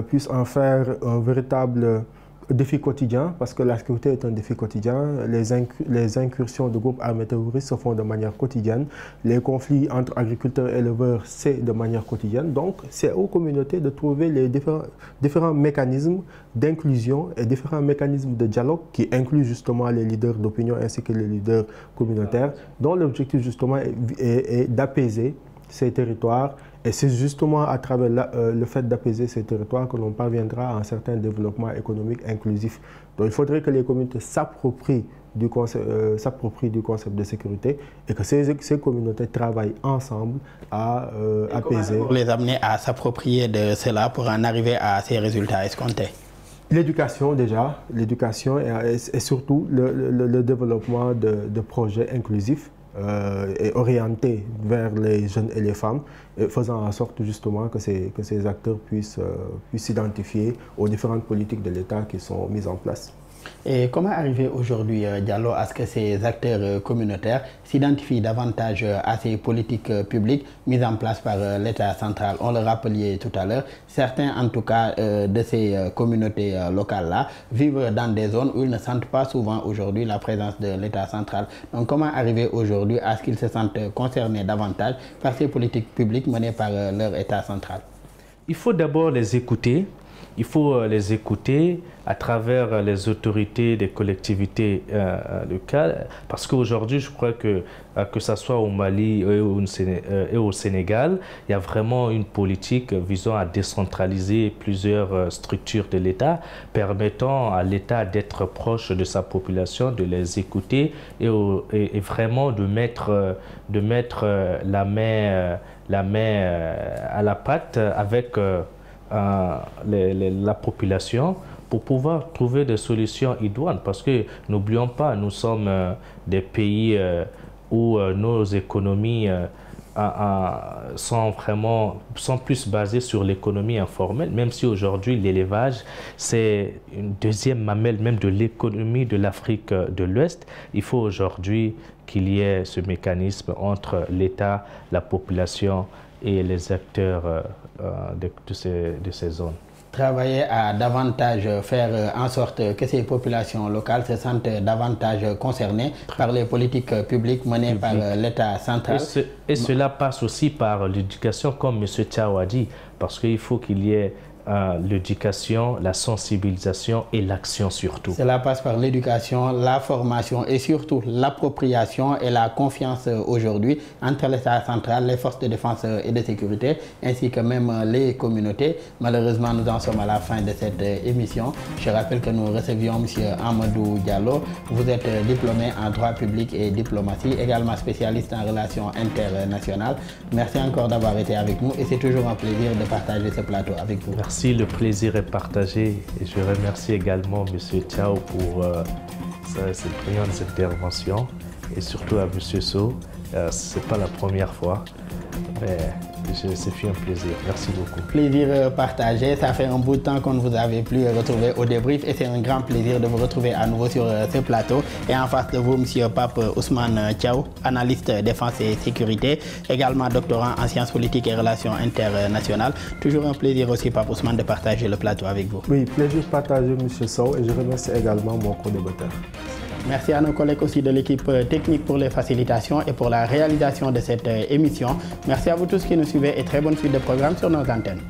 Speaker 2: puissent en faire un véritable
Speaker 3: défi quotidien, parce que la sécurité est un défi quotidien. Les incursions de groupes armés terroristes se font de manière quotidienne. Les conflits entre agriculteurs et éleveurs, c'est de manière quotidienne. Donc, c'est aux communautés de trouver les différents mécanismes d'inclusion et différents mécanismes de dialogue qui incluent justement les leaders d'opinion ainsi que les leaders communautaires, dont l'objectif justement est d'apaiser ces territoires. Et c'est justement à travers le fait d'apaiser ces territoires que l'on parviendra à un certain développement économique inclusif. Donc il faudrait que les communautés s'approprient du concept de sécurité et que ces communautés travaillent ensemble à apaiser.
Speaker 1: Pour les amener à s'approprier de cela pour en arriver à ces résultats escomptés?
Speaker 3: L'éducation déjà, l'éducation et surtout le développement de projets inclusifs et orientés vers les jeunes et les femmes, faisant en sorte justement que ces acteurs puissent s'identifier aux différentes politiques de l'État qui sont mises en place.
Speaker 1: Et comment arriver aujourd'hui, Diallo, à ce que ces acteurs communautaires s'identifient davantage à ces politiques publiques mises en place par l'État central? On le rappelait tout à l'heure, certains en tout cas de ces communautés locales-là vivent dans des zones où ils ne sentent pas souvent aujourd'hui la présence de l'État central. Donc comment arriver aujourd'hui à ce qu'ils se sentent concernés davantage par ces politiques publiques menées par leur État central?
Speaker 2: Il faut d'abord les écouter. Il faut les écouter à travers les autorités des collectivités locales, parce qu'aujourd'hui, je crois que ce soit au Mali et au Sénégal, il y a vraiment une politique visant à décentraliser plusieurs structures de l'État, permettant à l'État d'être proche de sa population, de les écouter et vraiment de mettre la main à la pâte avec la population pour pouvoir trouver des solutions idoines, parce que n'oublions pas, nous sommes des pays où nos économies sont plus basées sur l'économie informelle, même si aujourd'hui l'élevage c'est une deuxième mamelle même de l'économie de l'Afrique de l'Ouest. Il faut aujourd'hui qu'il y ait ce mécanisme entre l'État, la population et les acteurs de ces zones.
Speaker 1: Travailler à davantage faire en sorte que ces populations locales se sentent davantage concernées par les politiques publiques menées par l'État central.
Speaker 2: Et cela passe aussi par l'éducation, comme M. Thiaw a dit, parce qu'il faut qu'il y ait l'éducation, la sensibilisation et l'action surtout.
Speaker 1: Cela passe par l'éducation, la formation et surtout l'appropriation et la confiance aujourd'hui entre l'État central, les forces de défense et de sécurité, ainsi que même les communautés. Malheureusement, nous en sommes à la fin de cette émission. Je rappelle que nous recevions M. Amadou Diallo. Vous êtes diplômé en droit public et diplomatie, également spécialiste en relations internationales. Merci encore d'avoir été avec nous et c'est toujours un plaisir de partager ce plateau avec vous.
Speaker 2: Merci, le plaisir est partagé et je remercie également M. Thiaw pour ses brillantes interventions et surtout à M. Sow. Ce n'est pas la première fois, mais c'est fait un plaisir. Merci beaucoup.
Speaker 1: Plaisir partagé. Ça fait un bout de temps qu'on ne vous avait plus retrouvé au débrief et c'est un grand plaisir de vous retrouver à nouveau sur ce plateau. Et en face de vous, M. Pape Ousmane Thiaw, analyste défense et sécurité, également doctorant en sciences politiques et relations internationales. Toujours un plaisir aussi, Pape Ousmane, de partager le plateau avec vous.
Speaker 3: Oui, plaisir partagé, M. Sow, et je remercie également mon co-débatteur.
Speaker 1: Merci à nos collègues aussi de l'équipe technique pour les facilitations et pour la réalisation de cette émission. Merci à vous tous qui nous suivez et très bonne suite de programme sur nos antennes.